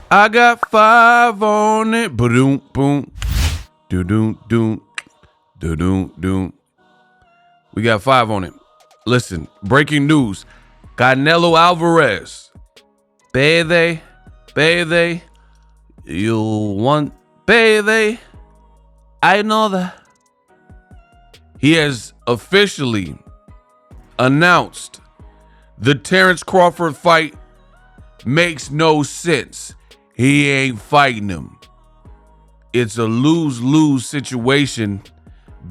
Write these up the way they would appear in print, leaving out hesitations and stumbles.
I got 5 on it. Boom, boom. Do-doom, doom. Do-doom, doom. We got 5 on it. Listen, breaking news. Canelo Alvarez. Baby. You want baby. I know that. He has officially announced the Terence Crawford fight makes no sense. He ain't fighting him. It's a lose-lose situation,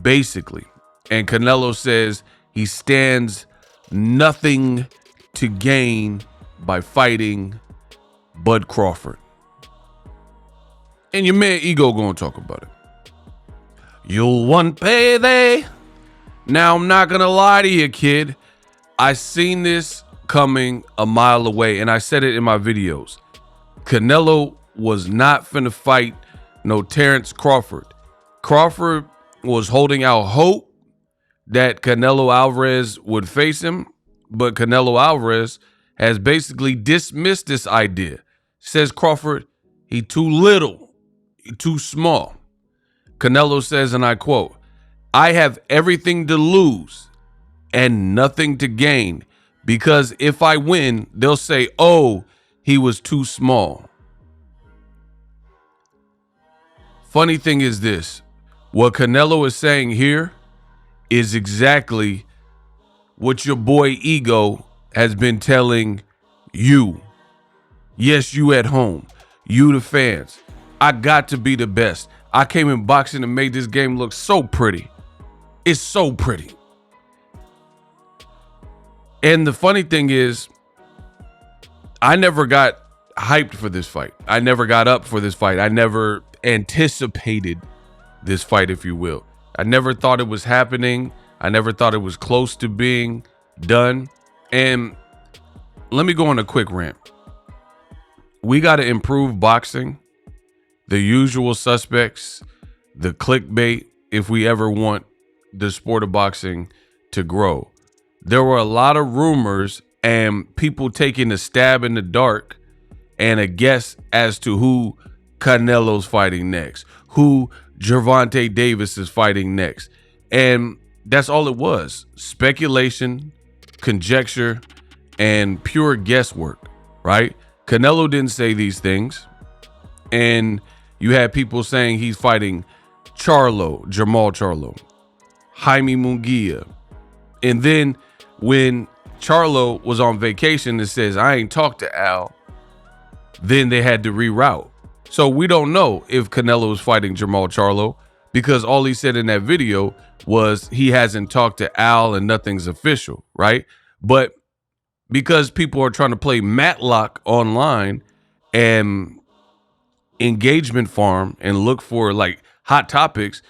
basically. And Canelo says he stands nothing to gain by fighting Bud Crawford. And your man Ego gonna talk about it. You'll want payday. Now, I'm not gonna lie to you, kid. I seen this coming a mile away, and I said it in my videos. Canelo was not finna fight no Terence Crawford. Crawford was holding out hope that Canelo Alvarez would face him, but Canelo Alvarez has basically dismissed this idea. Says Crawford, he too little, he too small. Canelo says, and I quote, I have everything to lose and nothing to gain, because if I win, they'll say, oh, he was too small. Funny thing is this, what Canelo is saying here is exactly what your boy Ego has been telling you. Yes, you at home, you the fans. I got to be the best. I came in boxing and made this game look so pretty. It's so pretty. And the funny thing is, I never got hyped for this fight. I never got up for this fight. I never anticipated this fight, if you will. I never thought it was happening. I never thought it was close to being done. And let me go on a quick rant. We got to improve boxing. The usual suspects, the clickbait, if we ever want the sport of boxing to grow. There were a lot of rumors and people taking a stab in the dark and a guess as to who Canelo's fighting next, who Gervonta Davis is fighting next. And that's all it was. Speculation, conjecture, and pure guesswork, right? Canelo didn't say these things. And you had people saying he's fighting Jamal Charlo, Jaime Munguia. And then when Charlo was on vacation and says, I ain't talked to Al, then they had to reroute. So we don't know if Canelo is fighting Jamal Charlo, because all he said in that video was he hasn't talked to Al and nothing's official, right? But because people are trying to play Matlock online and engagement farm and look for like hot topics,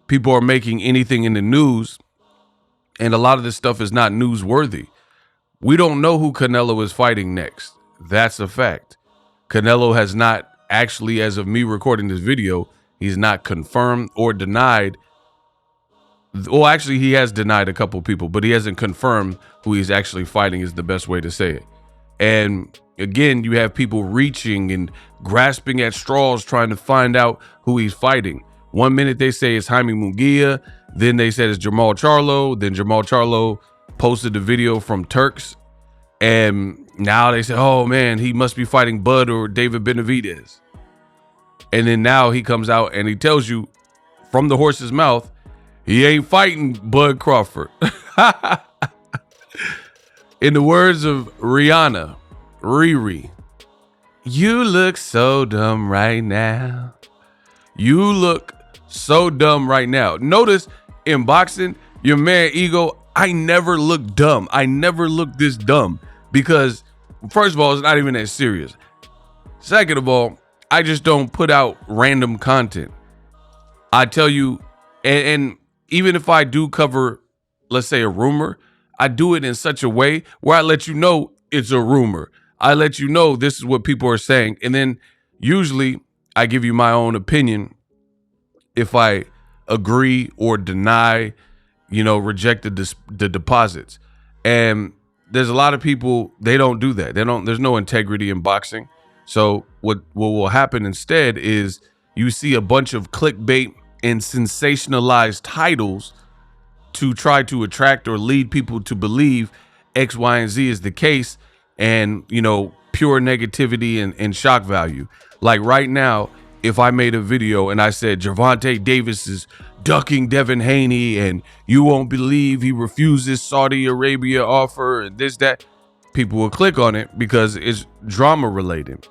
people are making anything in the news, and a lot of this stuff is not newsworthy. We don't know who Canelo is fighting next. That's a fact. Canelo has not actually, as of me recording this video, he's not confirmed or denied. Well, actually, he has denied a couple people, but he hasn't confirmed who he's actually fighting, is the best way to say it. And again, you have people reaching and grasping at straws trying to find out who he's fighting. 1 minute they say it's Jaime Munguia, then they said it's Jamal Charlo, then Jamal Charlo posted the video from Turks, and now they say, oh man, he must be fighting Bud or David Benavidez. And then now he comes out and he tells you from the horse's mouth, he ain't fighting Bud Crawford. In the words of Rihanna, Riri, you look so dumb right now. You look so dumb right now. Notice in boxing, your man Ego, I never look dumb. I never look this dumb because, first of all, it's not even that serious. Second of all, I just don't put out random content. I tell you, and even if I do cover, let's say, a rumor, I do it in such a way where I let you know it's a rumor. I let you know this is what people are saying. And then usually I give you my own opinion if I agree or deny, reject the deposits. And there's a lot of people, they don't do that. There's no integrity in boxing. So what will happen instead is you see a bunch of clickbait and sensationalized titles to try to attract or lead people to believe X, Y, and Z is the case, and pure negativity and shock value. Like right now, if I made a video and I said Gervonta Davis is ducking Devin Haney and you won't believe he refuses Saudi Arabia offer and this, that, people will click on it because it's drama related,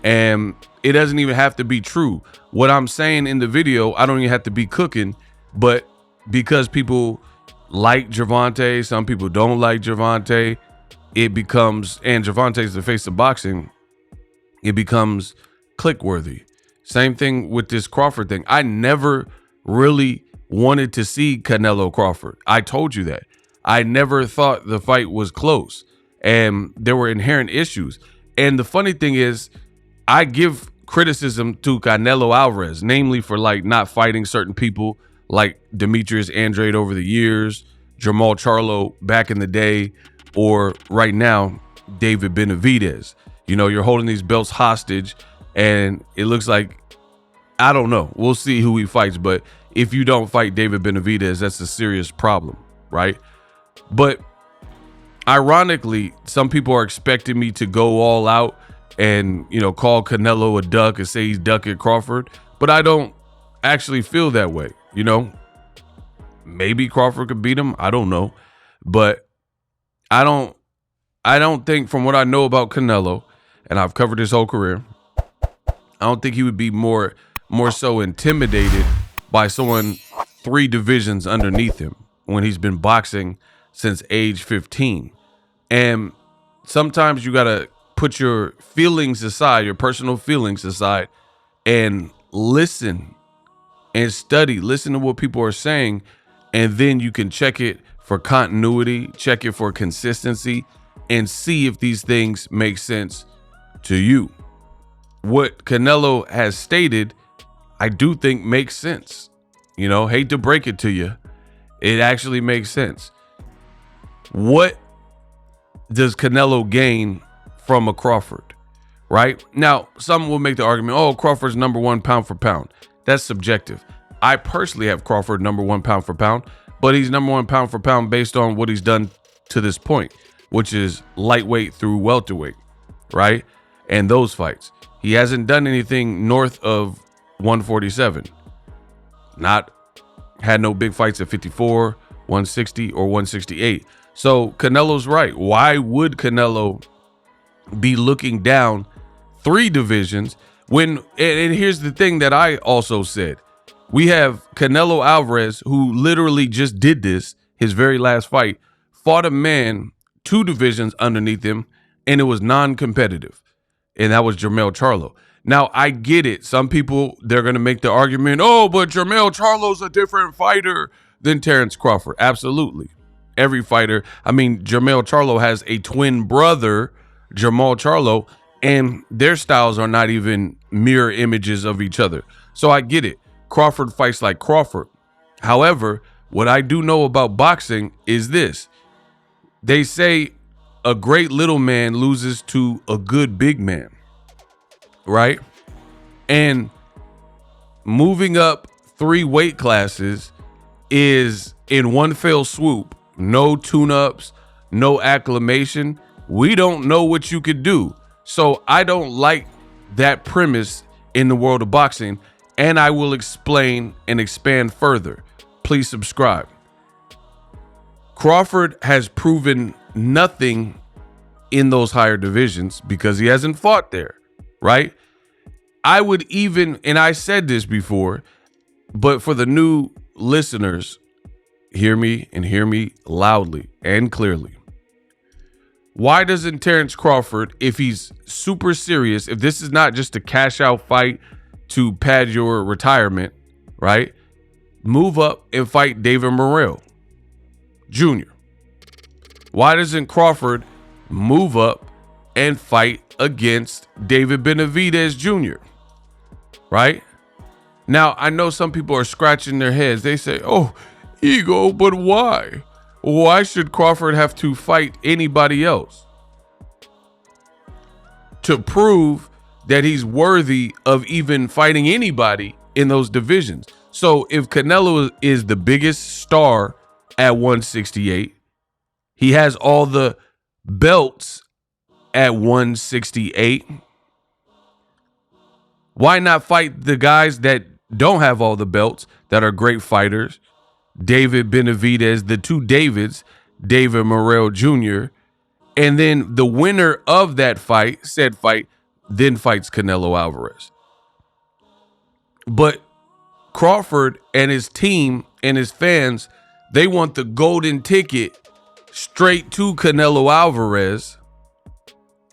and it doesn't even have to be true. What I'm saying in the video, I don't even have to be cooking, but because people like Gervonta, some people don't like Gervonta, it becomes, and Gervonta's the face of boxing, it becomes click worthy. Same thing with this Crawford thing. I never really wanted to see Canelo Crawford. I told you that. I never thought the fight was close, and there were inherent issues. And the funny thing is, I give criticism to Canelo Alvarez, namely for not fighting certain people like Demetrius Andrade over the years, Jamal Charlo back in the day, or right now, David Benavidez. You're holding these belts hostage, and it looks like, I don't know, we'll see who he fights, but if you don't fight David Benavidez, that's a serious problem, right? But ironically, some people are expecting me to go all out and, call Canelo a duck and say he's ducking Crawford, but I don't actually feel that way. Maybe Crawford could beat him, I don't know, but I don't think, from what I know about Canelo, and I've covered his whole career, I don't think he would be more so intimidated by someone 3 divisions underneath him when he's been boxing since age 15. And sometimes you got to put your feelings aside, your personal feelings aside, and listen and study, listen to what people are saying, and then you can check it for continuity, check it for consistency, and see if these things make sense to you. What Canelo has stated, I do think makes sense. Hate to break it to you, it actually makes sense. What does Canelo gain from a Crawford, right? Now, some will make the argument, oh, Crawford's number 1 pound for pound. That's subjective. I personally have Crawford number 1 pound for pound, but he's number 1 pound for pound based on what he's done to this point, which is lightweight through welterweight, right? And those fights. He hasn't done anything north of 147. Had no big fights at 54, 160, or 168. So Canelo's right. Why would Canelo be looking down 3 divisions when, and here's the thing that I also said, we have Canelo Alvarez, who literally just did this, his very last fight, fought a man 2 divisions underneath him, and it was non-competitive. And that was Jermell Charlo. Now, I get it. Some people, they're going to make the argument, oh, but Jermell Charlo's a different fighter than Terence Crawford. Absolutely. Every fighter. I mean, Jermell Charlo has a twin brother, Jamal Charlo, and their styles are not even mirror images of each other. So I get it. Crawford fights like Crawford. However, what I do know about boxing is this. They say a great little man loses to a good big man, right? And moving up 3 weight classes is in one fell swoop. No tune-ups, no acclimation. We don't know what you could do. So I don't like that premise in the world of boxing, and I will explain and expand further. Please subscribe. Crawford has proven nothing in those higher divisions because he hasn't fought there, right? I would even, and I said this before, but for the new listeners, hear me and hear me loudly and clearly. Why doesn't Terence Crawford, if he's super serious, if this is not just a cash out fight to pad your retirement, right, move up and fight David Morrell Jr.? Why doesn't Crawford move up and fight against David Benavidez Jr.? Right? Now, I know some people are scratching their heads. They say, oh, ego, but why? Why should Crawford have to fight anybody else? to prove that he's worthy of even fighting anybody in those divisions. So if Canelo is the biggest star at 168, he has all the belts at 168. Why not fight the guys that don't have all the belts, that are great fighters? David Benavidez, the two Davids, David Morrell Jr., and then the winner of that fight, then fights Canelo Alvarez. But Crawford and his team and his fans, they want the golden ticket straight to Canelo Alvarez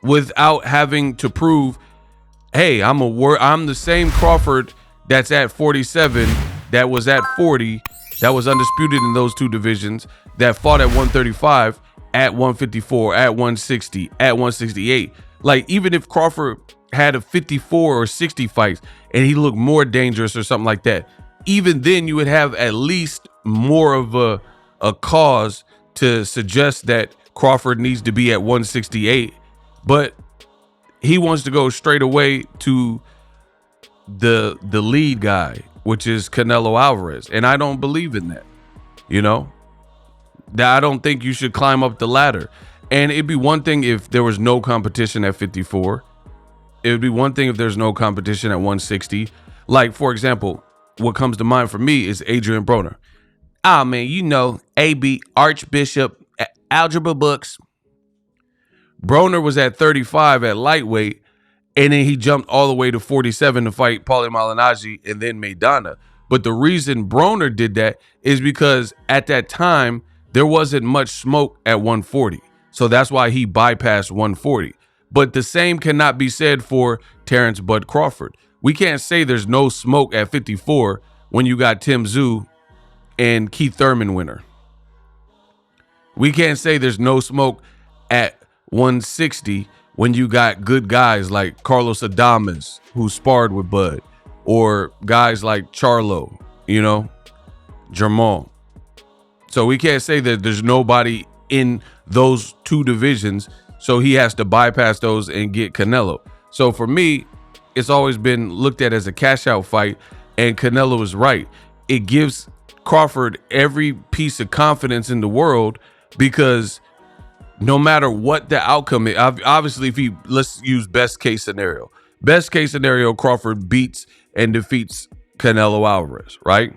without having to prove, hey, I'm the same Crawford that's at 47, that was at 40, that was undisputed in those two divisions, that fought at 135, at 154, at 160, at 168. Like, even if Crawford had a 54 or 60 fights and he looked more dangerous or something like that, even then you would have at least more of a cause to suggest that Crawford needs to be at 168. But he wants to go straight away to the lead guy, which is Canelo Alvarez. And I don't believe in that. You know, that I don't think you should climb up the ladder. And it'd be one thing if there was no competition at 54. It would be one thing if there's no competition at 160. Like, for example, what comes to mind for me is Adrian Broner. Ah, man, you know, AB, Archbishop, algebra books. Broner was at 35 at lightweight, and then he jumped all the way to 47 to fight Paulie Malignaggi and then Maidana. But the reason Broner did that is because at that time, there wasn't much smoke at 140. So that's why he bypassed 140. But the same cannot be said for Terence Bud Crawford. We can't say there's no smoke at 54 when you got Tim Tszyu and Keith Thurman winner. We can't say there's no smoke at 160 when you got good guys like Carlos Adames, who sparred with Bud, or guys like Charlo, you know, Jermall. So we can't say that there's nobody in those two divisions, so he has to bypass those and get Canelo. So for me, it's always been looked at as a cash out fight, and Canelo is right. It gives Crawford every piece of confidence in the world, because no matter what the outcome is, obviously, let's use best case scenario. Best case scenario, Crawford beats and defeats Canelo Alvarez, right?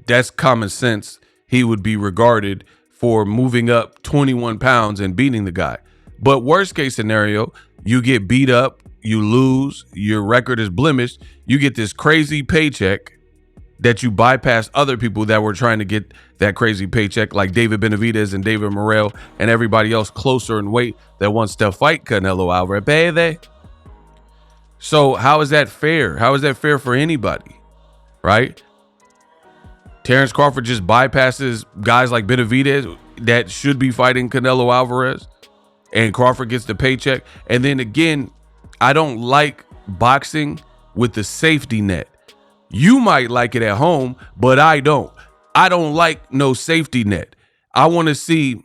That's common sense. He would be regarded for moving up 21 pounds and beating the guy. But worst case scenario, you get beat up, you lose, your record is blemished, you get this crazy paycheck that you bypass other people that were trying to get that crazy paycheck, like David Benavidez and David Morrell and everybody else closer in weight that wants to fight Canelo Alvarez, baby. So how is that fair? How is that fair for anybody, right? Terence Crawford just bypasses guys like Benavidez that should be fighting Canelo Alvarez, and Crawford gets the paycheck. And then again, I don't like boxing with the safety net. You might like it at home, but I don't. I don't like no safety net. I want to see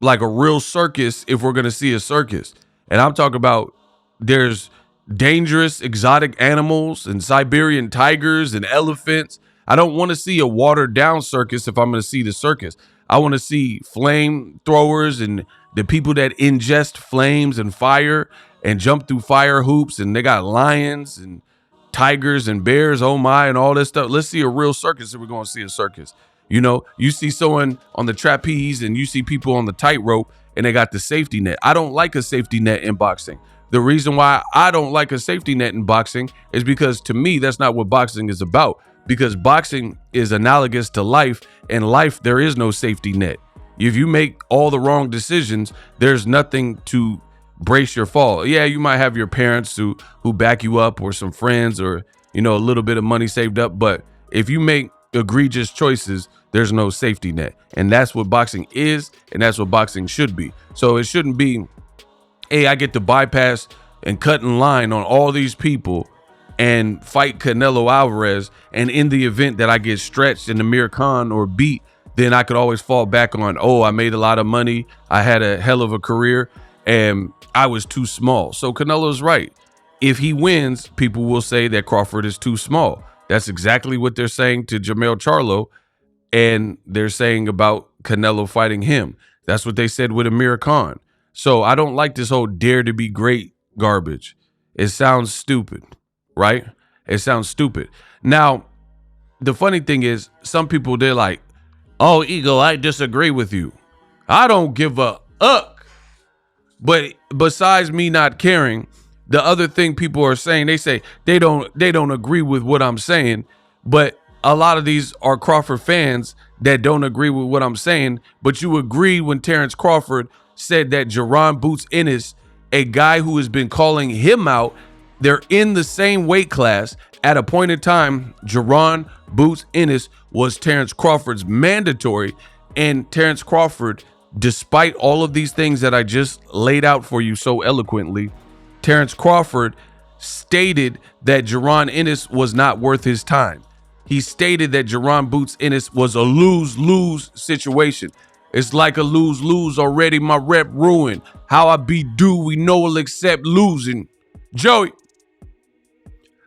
like a real circus if we're going to see a circus. And I'm talking about there's dangerous exotic animals and Siberian tigers and elephants. I don't want to see a watered down circus if I'm going to see the circus. I want to see flame throwers and the people that ingest flames and fire and jump through fire hoops, and they got lions and tigers and bears, oh my, and all this stuff. Let's see a real circus if we're going to see a circus. You know, you see someone on the trapeze and you see people on the tightrope and they got the safety net. I don't like a safety net in boxing. The reason why I don't like a safety net in boxing is because, to me, that's not what boxing is about. Because boxing is analogous to life. In life, there is no safety net. If you make all the wrong decisions, there's nothing to brace your fall. Yeah, you might have your parents who back you up, or some friends, or, you know, a little bit of money saved up. But if you make egregious choices, there's no safety net. And that's what boxing is, and that's what boxing should be. So it shouldn't be, hey, I get to bypass and cut in line on all these people and fight Canelo Alvarez, and in the event that I get stretched in Amir Khan or beat, then I could always fall back on, oh, I made a lot of money, I had a hell of a career. and I was too small. So Canelo's right. If he wins, people will say that Crawford is too small. That's exactly what they're saying to Jermell Charlo, and they're saying about Canelo fighting him. That's what they said with Amir Khan. So I don't like this whole dare to be great garbage. It sounds stupid, right? It sounds stupid. Now, the funny thing is, some people, they're like, oh, Ego, I disagree with you. I don't give a uck. But besides me not caring, the other thing people are saying, they say they don't agree with what I'm saying, but a lot of these are Crawford fans that don't agree with what I'm saying. But you agree when Terence Crawford said that Jaron Boots Ennis, a guy who has been calling him out, they're in the same weight class. At a point in time, Jaron Boots Ennis was Terence Crawford's mandatory, and Terence Crawford, despite all of these things that I just laid out for you so eloquently, Terence Crawford stated that Jaron Ennis was not worth his time. He stated that Jaron Boots Ennis was a lose-lose situation. It's like a lose-lose already, my rep ruined. How I be due, we know will accept losing. Joey.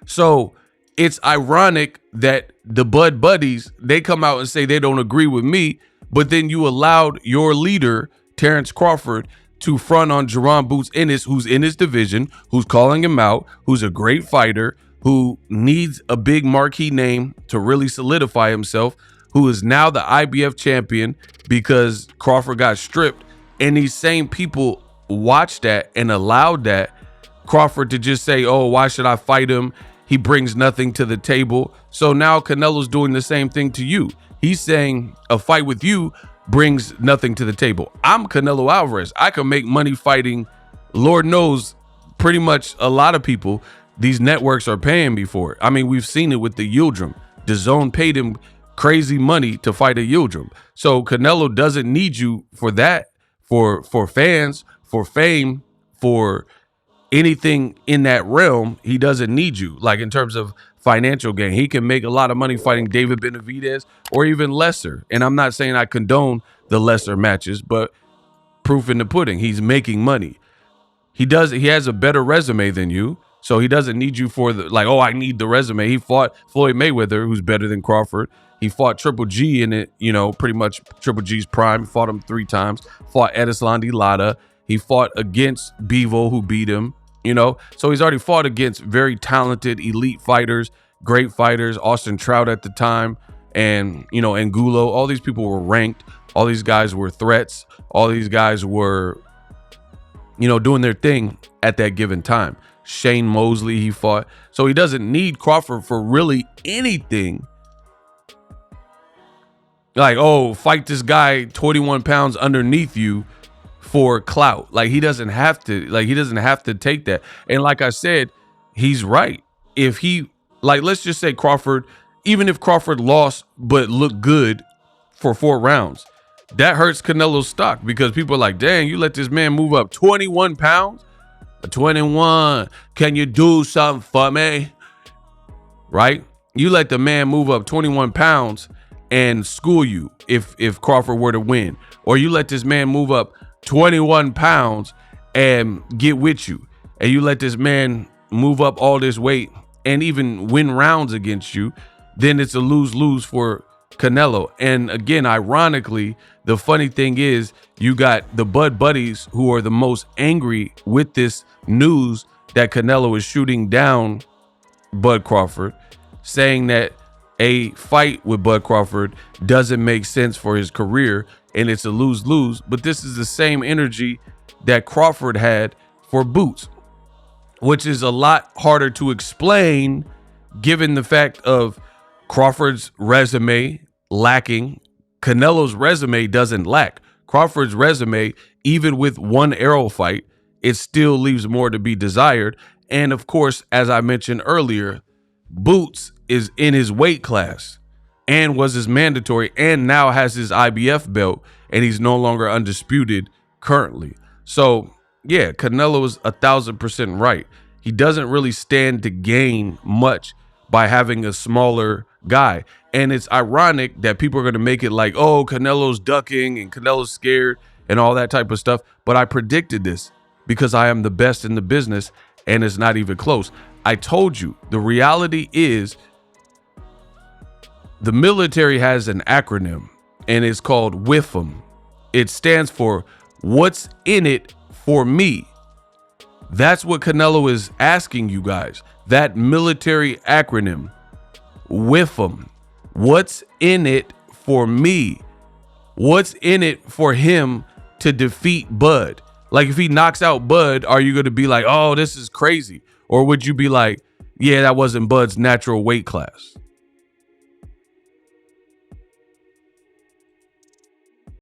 So it's ironic that the Bud Buddies, they come out and say they don't agree with me, but then you allowed your leader, Terence Crawford, to front on Jaron Boots Ennis, who's in his division, who's calling him out, who's a great fighter, who needs a big marquee name to really solidify himself, who is now the IBF champion because Crawford got stripped. And these same people watched that and allowed that Crawford to just say, oh, why should I fight him? He brings nothing to the table. So now Canelo's doing the same thing to you. He's saying a fight with you brings nothing to the table. I'm Canelo Alvarez. I can make money fighting, Lord knows, pretty much a lot of people. These networks are paying me for it. I mean, we've seen it with the Yildirim. DAZN paid him crazy money to fight a Yildirim. So Canelo doesn't need you for that, for fans, for fame, for anything in that realm. He doesn't need you, like in terms of financial gain. He can make a lot of money fighting David Benavidez or even lesser. And I'm not saying I condone the lesser matches, but proof in the pudding, he's making money. He has a better resume than you. So he doesn't need you for the, like, oh, I need the resume. He fought Floyd Mayweather, who's better than Crawford. He fought Triple G in it, you know, pretty much Triple G's prime. He fought him 3 times. Fought Edeslandi Lara. He fought against Bivol, who beat him, you know. So he's already fought against very talented elite fighters, great fighters, Austin Trout at the time, and, you know, Angulo. All these people were ranked. All these guys were threats. All these guys were, you know, doing their thing at that given time. Shane Mosley he fought. So he doesn't need Crawford for really anything. Like, oh, fight this guy 21 pounds underneath you for clout. Like, he doesn't have to take that. And like I said, he's right. If he, like, let's just say Crawford, even if Crawford lost but looked good for 4 rounds, that hurts Canelo's stock because people are like, dang, you let this man move up 21 pounds? 21, can you do something for me? Right? You let the man move up 21 pounds and school you if Crawford were to win. Or you let this man move up 21 pounds and get with you. And you let this man move up all this weight and even win rounds against you. Then it's a lose-lose for Canelo. And again, ironically, the funny thing is you got the Bud Buddies who are the most angry with this news that Canelo is shooting down Bud Crawford, saying that a fight with Bud Crawford doesn't make sense for his career and it's a lose-lose. But this is the same energy that Crawford had for Boots, which is a lot harder to explain given the fact of Crawford's resume lacking. Canelo's resume doesn't lack. Crawford's resume, even with 1 arrow fight, it still leaves more to be desired. And of course, as I mentioned earlier, Boots is in his weight class and was his mandatory and now has his IBF belt, and he's no longer undisputed currently. So yeah, Canelo is 1,000% right. He doesn't really stand to gain much by having a smaller guy. And it's ironic that people are going to make it like, oh, Canelo's ducking and Canelo's scared and all that type of stuff. But I predicted this. because I am the best in the business, and it's not even close. I told you, the reality is the military has an acronym, and it's called WIFM. It stands for What's in It for Me. That's what Canelo is asking you guys. That military acronym, WIFM. What's in it for me? What's in it for him to defeat Bud? Like, if he knocks out Bud, are you going to be like, oh, this is crazy? Or would you be like, yeah, that wasn't Bud's natural weight class?